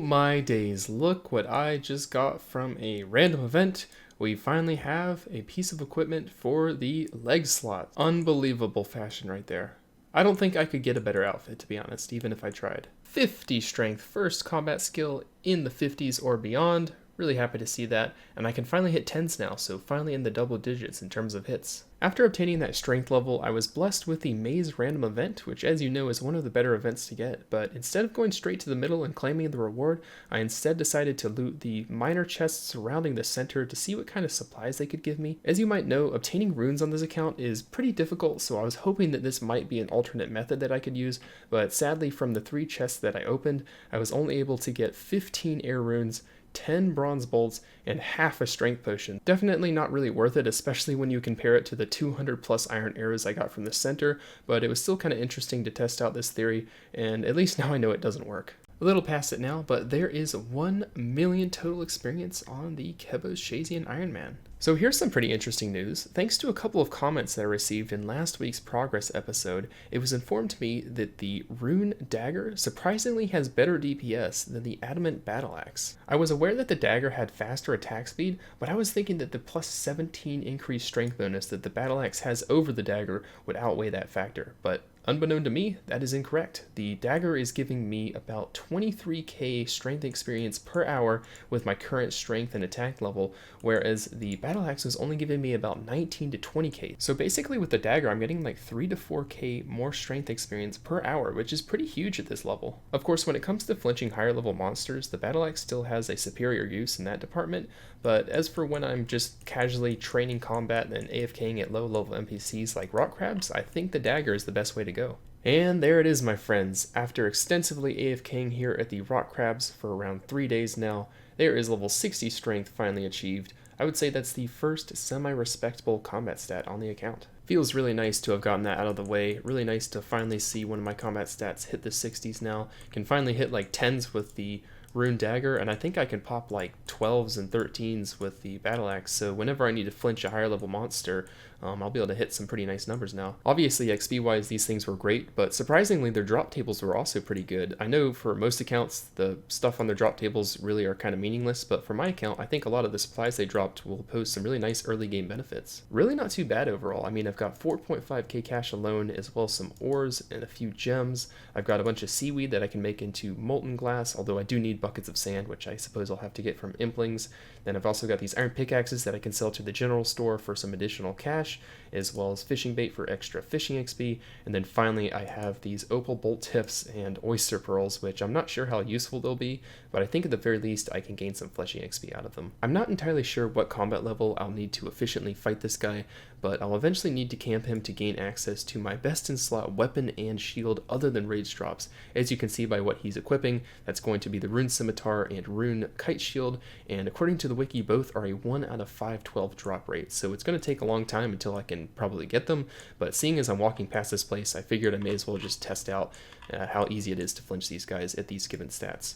my days, look what I just got from a random event. We finally have a piece of equipment for the leg slot. Unbelievable fashion right there. I don't think I could get a better outfit, to be honest, even if I tried. 50 strength, first combat skill in the 50s or beyond. Really happy to see that, and I can finally hit 10s now, so finally in the double digits in terms of hits. After obtaining that strength level, I was blessed with the Maze random event, which as you know is one of the better events to get, but instead of going straight to the middle and claiming the reward, I instead decided to loot the minor chests surrounding the center to see what kind of supplies they could give me. As you might know, obtaining runes on this account is pretty difficult, so I was hoping that this might be an alternate method that I could use, but sadly from the 3 chests that I opened, I was only able to get 15 air runes, 10 bronze bolts, and half a strength potion. Definitely not really worth it, especially when you compare it to the 200 plus iron arrows I got from the center, but it was still kind of interesting to test out this theory, and at least now I know it doesn't work. A little past it now, but there is 1 million total experience on the Kebos-Shayzien Ironman. So here's some pretty interesting news. Thanks to a couple of comments that I received in last week's progress episode, it was informed to me that the rune dagger surprisingly has better DPS than the adamant battle axe. I was aware that the dagger had faster attack speed, but I was thinking that the plus 17 increased strength bonus that the battle axe has over the dagger would outweigh that factor, but unbeknown to me, that is incorrect. The dagger is giving me about 23k strength experience per hour with my current strength and attack level, whereas the battle axe is only giving me about 19 to 20k. So basically with the dagger, I'm getting like 3 to 4k more strength experience per hour, which is pretty huge at this level. Of course, when it comes to flinching higher level monsters, the battle axe still has a superior use in that department, but as for when I'm just casually training combat and AFKing at low level NPCs like rock crabs, I think the dagger is the best way to go. And there it is, my friends. After extensively AFKing here at the rock crabs for around 3 days now, there is level 60 strength finally achieved. I would say that's the first semi-respectable combat stat on the account. Feels really nice to have gotten that out of the way. Really nice to finally see one of my combat stats hit the 60s now. Can finally hit like 10s with the rune dagger, and I think I can pop like 12s and 13s with the battle axe, so whenever I need to flinch a higher level monster, I'll be able to hit some pretty nice numbers now. Obviously, XP wise, these things were great, but surprisingly, their drop tables were also pretty good. I know for most accounts, the stuff on their drop tables really are kind of meaningless, but for my account, I think a lot of the supplies they dropped will pose some really nice early game benefits. Really not too bad overall. I mean, I've got 4.5k cash alone, as well as some ores and a few gems. I've got a bunch of seaweed that I can make into molten glass, although I do need buckets of sand, which I suppose I'll have to get from implings. Then I've also got these iron pickaxes that I can sell to the general store for some additional cash, as well as fishing bait for extra fishing XP, and then finally I have these opal bolt tips and oyster pearls, which I'm not sure how useful they'll be, but I think at the very least I can gain some fletching XP out of them. I'm not entirely sure what combat level I'll need to efficiently fight this guy, but I'll eventually need to camp him to gain access to my best in slot weapon and shield other than rage drops. As you can see by what he's equipping, that's going to be the rune scimitar and rune kite shield, and according to the wiki, both are a 1 out of 512 drop rate, so it's going to take a long time until I can probably get them, but seeing as I'm walking past this place, I figured I may as well just test out how easy it is to flinch these guys at these given stats.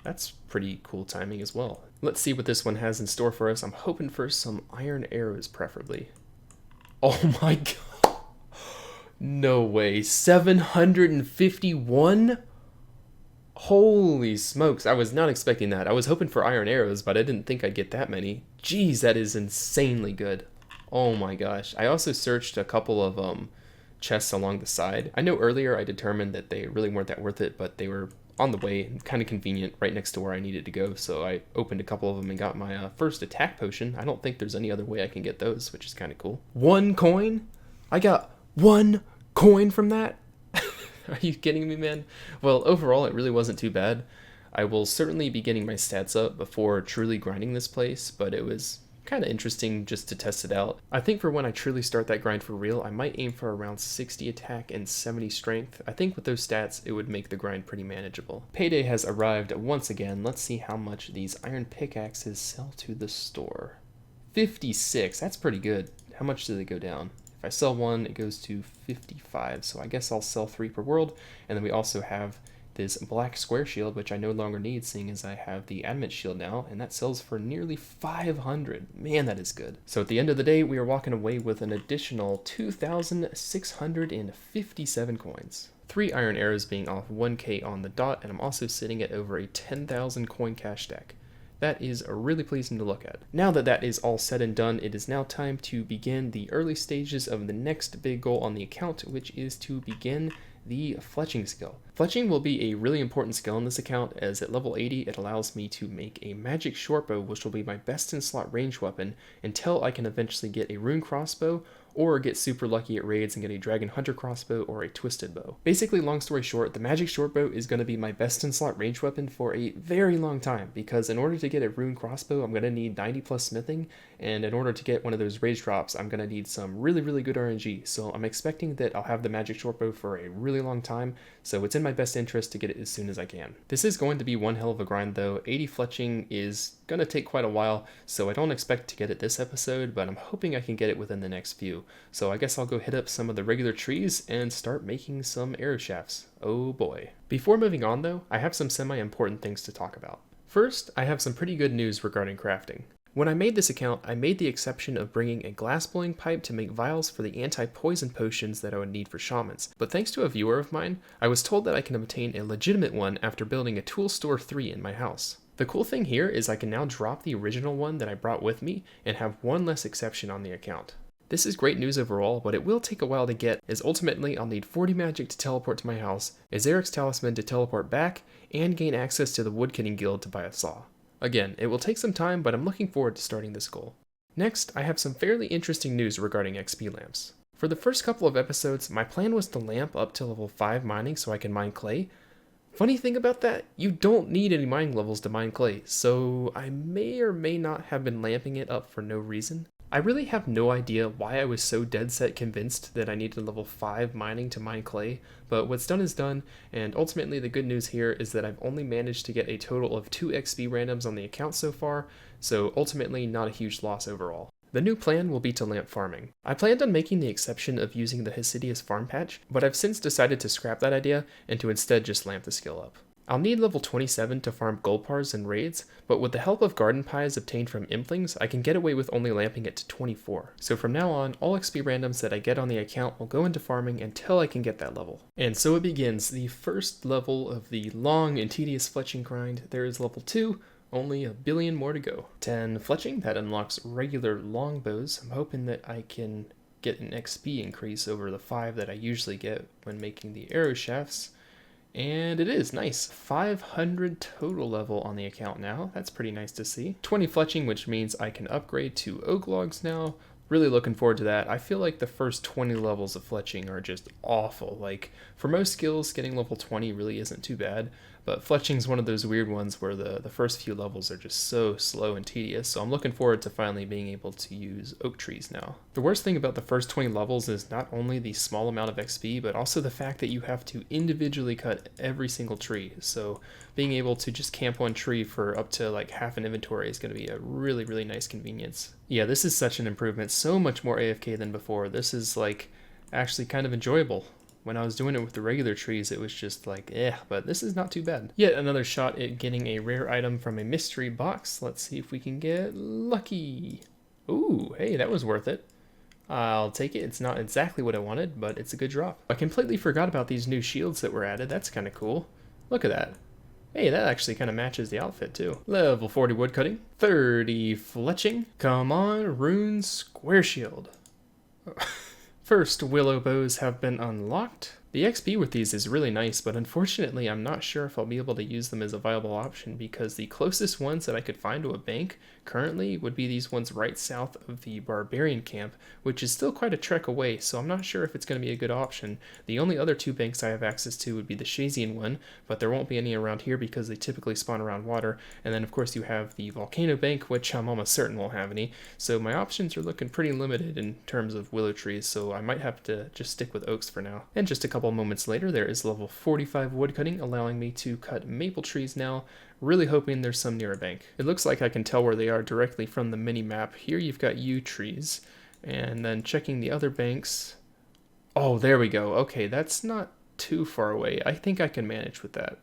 That's pretty cool timing as well. Let's see what this one has in store for us. I'm hoping for some iron arrows preferably. Oh my god. No way. 751? Holy smokes. I was not expecting that. I was hoping for iron arrows, but I didn't think I'd get that many. Jeez, that is insanely good. Oh my gosh. I also searched a couple of chests along the side. I know earlier I determined that they really weren't that worth it, but they were on the way, kind of convenient, right next to where I needed to go, so I opened a couple of them and got my first attack potion. I don't think there's any other way I can get those, which is kind of cool. 1 coin? I got 1 coin from that? Are you kidding me, man? Well, overall, it really wasn't too bad. I will certainly be getting my stats up before truly grinding this place, but it was kind of interesting just to test it out. I think for when I truly start that grind for real, I might aim for around 60 attack and 70 strength. I think with those stats, it would make the grind pretty manageable. Payday has arrived once again. Let's see how much these iron pickaxes sell to the store. 56, that's pretty good. How much do they go down? If I sell one, it goes to 55, so I guess I'll sell 3 per world. And then we also have this black square shield, which I no longer need, seeing as I have the adamant shield now, and that sells for nearly 500. Man, that is good. So at the end of the day, we are walking away with an additional 2,657 coins. 3 iron arrows being off 1k on the dot, and I'm also sitting at over a 10,000 coin cash stack. That is really pleasing to look at. Now that that is all said and done, it is now time to begin the early stages of the next big goal on the account, which is to begin the fletching skill. Fletching will be a really important skill in this account, as at level 80 it allows me to make a magic shortbow, which will be my best in slot range weapon until I can eventually get a rune crossbow or get super lucky at raids and get a dragon hunter crossbow or a twisted bow. Basically, long story short, the magic shortbow is going to be my best in slot range weapon for a very long time, because in order to get a rune crossbow I'm going to need 90 plus smithing, and in order to get one of those rage drops I'm going to need some really good RNG. So I'm expecting that I'll have the magic shortbow for a really long time, so it's in my best interest to get it as soon as I can. This is going to be one hell of a grind though. 80 fletching is going to take quite a while, so I don't expect to get it this episode, but I'm hoping I can get it within the next few. So I guess I'll go hit up some of the regular trees and start making some arrow shafts. Oh boy. Before moving on though, I have some semi-important things to talk about. First, I have some pretty good news regarding crafting. When I made this account, I made the exception of bringing a glass blowing pipe to make vials for the anti-poison potions that I would need for shamans. But thanks to a viewer of mine, I was told that I can obtain a legitimate one after building a tool store 3 in my house. The cool thing here is I can now drop the original one that I brought with me and have one less exception on the account. This is great news overall, but it will take a while to get, as ultimately I'll need 40 magic to teleport to my house, a Xeric's talisman to teleport back, and gain access to the woodcutting guild to buy a saw. Again, it will take some time, but I'm looking forward to starting this goal. Next, I have some fairly interesting news regarding XP lamps. For the first couple of episodes, my plan was to lamp up to level 5 mining so I can mine clay. Funny thing about that, you don't need any mining levels to mine clay, so I may or may not have been lamping it up for no reason. I really have no idea why I was so dead set convinced that I needed level 5 mining to mine clay, but what's done is done, and ultimately the good news here is that I've only managed to get a total of 2 XP randoms on the account so far, so ultimately not a huge loss overall. The new plan will be to lamp farming. I planned on making the exception of using the Hosidius farm patch, but I've since decided to scrap that idea and to instead just lamp the skill up. I'll need level 27 to farm gold bars and raids, but with the help of garden pies obtained from implings, I can get away with only lamping it to 24. So from now on, all XP randoms that I get on the account will go into farming until I can get that level. And so it begins, the first level of the long and tedious fletching grind. There is level 2, only a billion more to go. 10 fletching, that unlocks regular longbows. I'm hoping that I can get an XP increase over the 5 that I usually get when making the arrow shafts. And it is nice. 500 total level on the account now. That's pretty nice to see. 20 fletching, which means I can upgrade to oak logs now. Really looking forward to that. I feel like the first 20 levels of fletching are just awful. Like, for most skills, getting level 20 really isn't too bad, but fletching is one of those weird ones where the first few levels are just so slow and tedious, so I'm looking forward to finally being able to use oak trees now. The worst thing about the first 20 levels is not only the small amount of XP, but also the fact that you have to individually cut every single tree, so being able to just camp one tree for up to like half an inventory is going to be a really nice convenience. Yeah, this is such an improvement, so much more AFK than before. This is like actually kind of enjoyable. When I was doing it with the regular trees, it was just like, but this is not too bad. Yet another shot at getting a rare item from a mystery box. Let's see if we can get lucky. Ooh, hey, that was worth it. I'll take it. It's not exactly what I wanted, but it's a good drop. I completely forgot about these new shields that were added. That's kind of cool. Look at that. Hey, that actually kind of matches the outfit too. Level 40 woodcutting, 30 fletching. Come on, rune square shield. First willow bows have been unlocked. The XP with these is really nice, but unfortunately I'm not sure if I'll be able to use them as a viable option, because the closest ones that I could find to a bank currently would be these ones right south of the barbarian camp, which is still quite a trek away, so I'm not sure if it's going to be a good option. The only other 2 banks I have access to would be the Shayzien one, but there won't be any around here because they typically spawn around water, and then of course you have the volcano bank, which I'm almost certain won't have any, so my options are looking pretty limited in terms of willow trees, so I might have to just stick with oaks for now. And just a couple moments later, there is level 45 woodcutting, allowing me to cut maple trees now, really hoping there's some near a bank. It looks like I can tell where they are directly from the mini map. Here you've got yew trees, and then checking the other banks. Oh, there we go. Okay, that's not too far away. I think I can manage with that.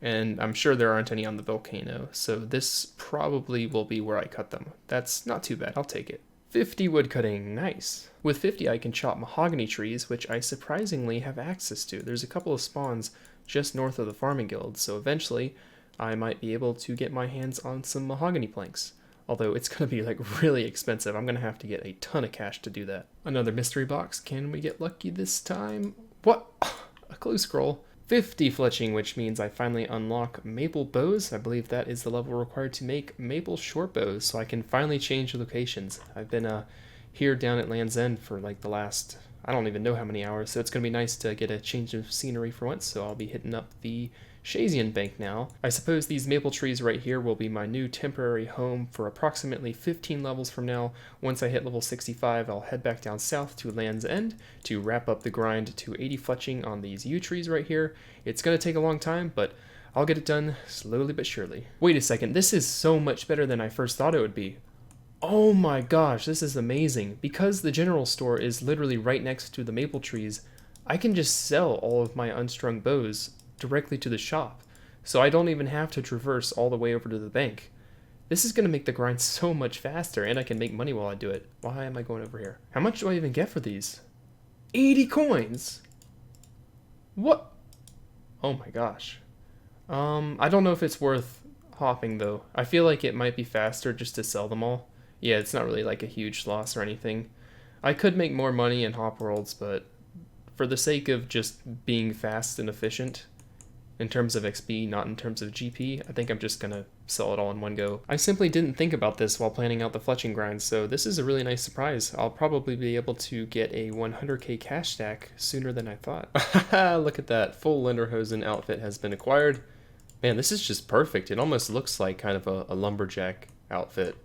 And I'm sure there aren't any on the volcano, so this probably will be where I cut them. That's not too bad. I'll take it. 50 woodcutting, nice. With 50 I can chop mahogany trees, which I surprisingly have access to. There's a couple of spawns just north of the farming guild, so eventually I might be able to get my hands on some mahogany planks. Although it's going to be like really expensive. I'm going to have to get a ton of cash to do that. Another mystery box. Can we get lucky this time? What? A clue scroll. 50 fletching, which means I finally unlock maple bows. I believe that is the level required to make maple short bows, so I can finally change locations. I've been here down at Land's End for like the last, I don't even know how many hours, so it's going to be nice to get a change of scenery for once, so I'll be hitting up the Shayzien bank now. I suppose these maple trees right here will be my new temporary home for approximately 15 levels from now. Once I hit level 65, I'll head back down south to Land's End to wrap up the grind to 80 fletching on these yew trees right here. It's going to take a long time, but I'll get it done slowly but surely. Wait a second, this is so much better than I first thought it would be. Oh my gosh, this is amazing. Because the general store is literally right next to the maple trees, I can just sell all of my unstrung bows directly to the shop, so I don't even have to traverse all the way over to the bank. This is going to make the grind so much faster, and I can make money while I do it. Why am I going over here? How much do I even get for these? 80 coins! What? Oh my gosh. I don't know if it's worth hopping though. I feel like it might be faster just to sell them all. Yeah, it's not really like a huge loss or anything. I could make more money in hop worlds, but for the sake of just being fast and efficient, in terms of XP, not in terms of GP, I think I'm just gonna sell it all in one go. I simply didn't think about this while planning out the fletching grind, so this is a really nice surprise. I'll probably be able to get a 100k cash stack sooner than I thought. Look at that, full Lederhosen outfit has been acquired. Man, this is just perfect. It almost looks like kind of a lumberjack outfit.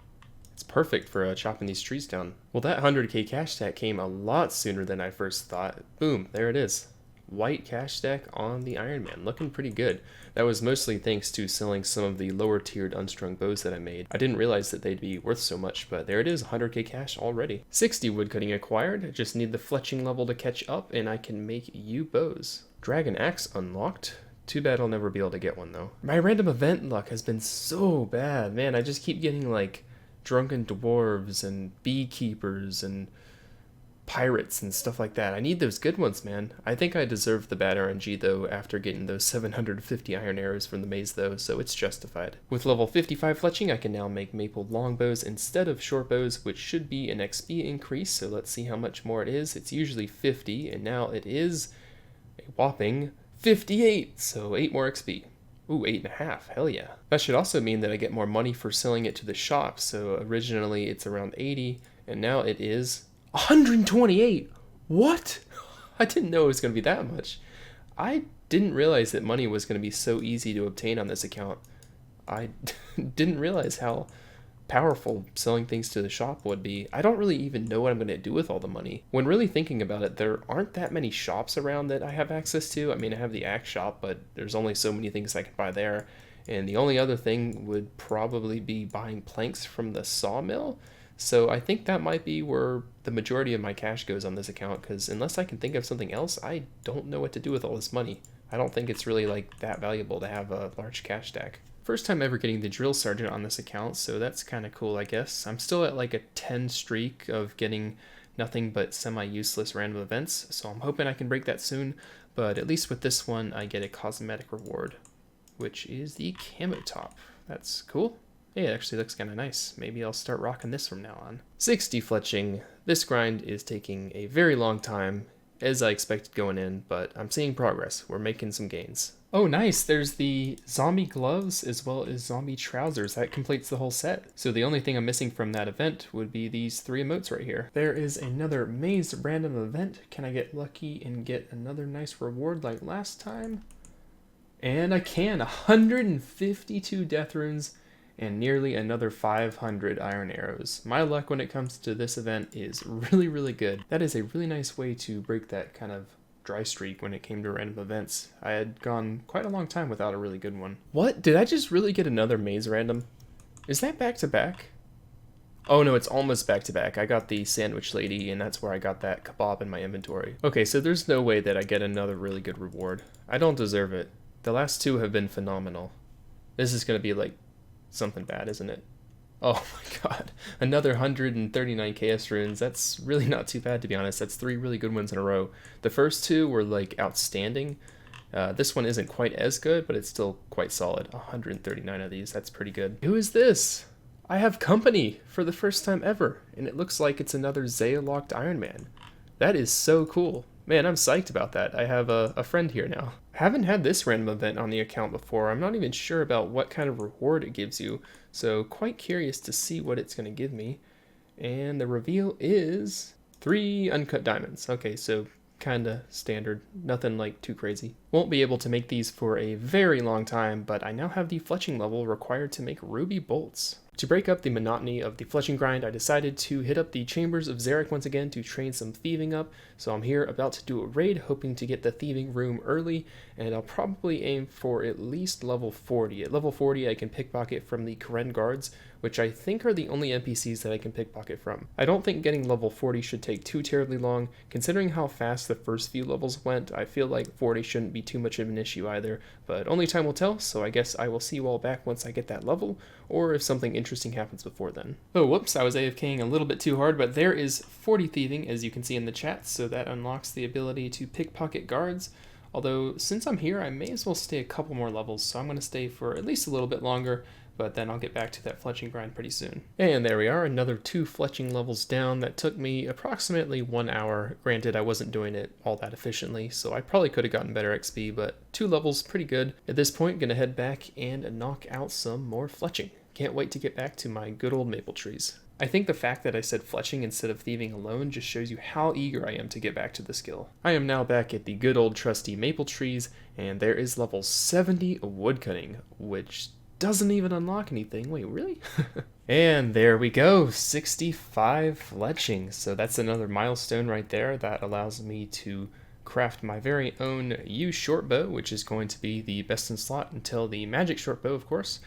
It's perfect for chopping these trees down. Well, that 100k cash stack came a lot sooner than I first thought. Boom, there it is. White cash stack on the Ironman, looking pretty good. That was mostly thanks to selling some of the lower tiered unstrung bows that I made. I didn't realize that they'd be worth so much, but there it is, 100k cash already. 60 woodcutting acquired, I just need the fletching level to catch up and I can make yew bows. Dragon axe unlocked. Too bad I'll never be able to get one though. My random event luck has been so bad, man. I just keep getting like drunken dwarves and beekeepers and pirates and stuff like that. I need those good ones, man. I think I deserve the bad RNG though after getting those 750 iron arrows from the maze though, so it's justified. With level 55 fletching, I can now make maple longbows instead of short bows, which should be an XP increase, so let's see how much more it is. It's usually 50, and now it is a whopping 58, so 8 more XP. Ooh, 8.5, hell yeah. That should also mean that I get more money for selling it to the shop, so originally it's around 80, and now it is 128! What? I didn't know it was going to be that much. I didn't realize that money was going to be so easy to obtain on this account. I didn't realize how powerful selling things to the shop would be. I don't really even know what I'm going to do with all the money. When really thinking about it, there aren't that many shops around that I have access to. I mean, I have the axe shop, but there's only so many things I can buy there. And the only other thing would probably be buying planks from the sawmill. So I think that might be where the majority of my cash goes on this account, because unless I can think of something else, I don't know what to do with all this money. I don't think it's really like that valuable to have a large cash stack. First time ever getting the drill sergeant on this account, so that's kind of cool, I guess. I'm still at like a 10 streak of getting nothing but semi-useless random events, so I'm hoping I can break that soon, but at least with this one I get a cosmetic reward, which is the camo top. That's cool. Hey, it actually looks kind of nice. Maybe I'll start rocking this from now on. 60 fletching. This grind is taking a very long time, as I expected going in, but I'm seeing progress. We're making some gains. Oh, nice. There's the zombie gloves as well as zombie trousers. That completes the whole set. So the only thing I'm missing from that event would be these 3 emotes right here. There is another maze random event. Can I get lucky and get another nice reward like last time? And I can. 152 death runes and nearly another 500 iron arrows. My luck when it comes to this event is really, really good. That is a really nice way to break that kind of dry streak when it came to random events. I had gone quite a long time without a really good one. What? Did I just really get another maze random? Is that back to back? Oh no, it's almost back to back. I got the sandwich lady and that's where I got that kebab in my inventory. Okay, so there's no way that I get another really good reward. I don't deserve it. The last 2 have been phenomenal. This is gonna be like something bad, isn't it? Oh my god, another 139 Chaos Runes. That's really not too bad, to be honest. That's 3 really good ones in a row. The first 2 were like outstanding. This one isn't quite as good, but it's still quite solid. 139 of these, that's pretty good. Who is this? I have company for the first time ever, and it looks like it's another HCIM Locked Ironman. That is so cool. Man, I'm psyched about that. I have a friend here now. I haven't had this random event on the account before. I'm not even sure about what kind of reward it gives you, so quite curious to see what it's going to give me. And the reveal is 3 uncut diamonds. Okay, so kinda standard, nothing like too crazy. Won't be able to make these for a very long time, but I now have the fletching level required to make ruby bolts. To break up the monotony of the fletching grind, I decided to hit up the chambers of Xeric once again to train some thieving up, so I'm here about to do a raid, hoping to get the thieving room early, and I'll probably aim for at least level 40. At level 40 I can pickpocket from the Karen guards, which I think are the only NPCs that I can pickpocket from. I don't think getting level 40 should take too terribly long. Considering how fast the first few levels went, I feel like 40 shouldn't be too much of an issue either, but only time will tell, so I guess I will see you all back once I get that level, or if something interesting happens before then. Oh, whoops, I was AFKing a little bit too hard, but there is 40 thieving, as you can see in the chat, so that unlocks the ability to pickpocket guards. Although, since I'm here, I may as well stay a couple more levels, so I'm going to stay for at least a little bit longer, but then I'll get back to that fletching grind pretty soon. And there we are, another 2 fletching levels down. That took me approximately 1 hour. Granted, I wasn't doing it all that efficiently, so I probably could have gotten better XP, but 2 levels, pretty good. At this point, gonna head back and knock out some more fletching. Can't wait to get back to my good old maple trees. I think the fact that I said fletching instead of thieving alone just shows you how eager I am to get back to the skill. I am now back at the good old trusty maple trees, and there is level 70 woodcutting, which doesn't even unlock anything. Wait, really? And there we go, 65 fletching. So that's another milestone right there that allows me to craft my very own yew shortbow, which is going to be the best in slot until the magic shortbow, of course.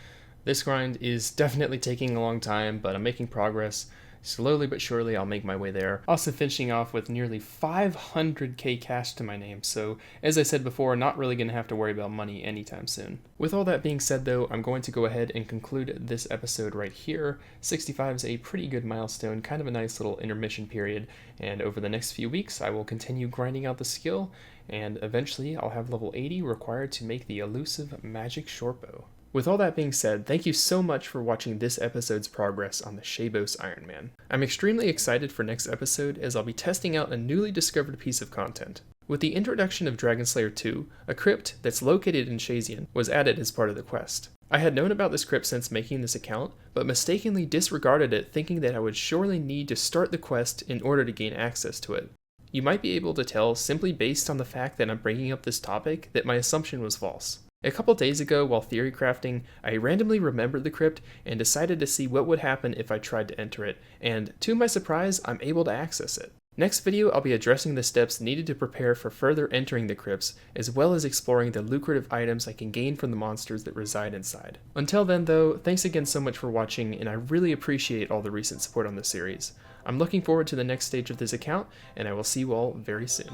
This grind is definitely taking a long time, but I'm making progress. Slowly but surely I'll make my way there. Also finishing off with nearly 500k cash to my name, so as I said before, not really going to have to worry about money anytime soon. With all that being said though, I'm going to go ahead and conclude this episode right here. 65 is a pretty good milestone, kind of a nice little intermission period, and over the next few weeks I will continue grinding out the skill, and eventually I'll have level 80 required to make the elusive magic shortbow. With all that being said, thank you so much for watching this episode's progress on the Kebos Ironman. I'm extremely excited for next episode as I'll be testing out a newly discovered piece of content. With the introduction of Dragonslayer 2, a crypt that's located in Shayzien was added as part of the quest. I had known about this crypt since making this account, but mistakenly disregarded it thinking that I would surely need to start the quest in order to gain access to it. You might be able to tell simply based on the fact that I'm bringing up this topic that my assumption was false. A couple days ago, while theory crafting, I randomly remembered the crypt and decided to see what would happen if I tried to enter it, and to my surprise, I'm able to access it. Next video, I'll be addressing the steps needed to prepare for further entering the crypts, as well as exploring the lucrative items I can gain from the monsters that reside inside. Until then though, thanks again so much for watching, and I really appreciate all the recent support on this series. I'm looking forward to the next stage of this account, and I will see you all very soon.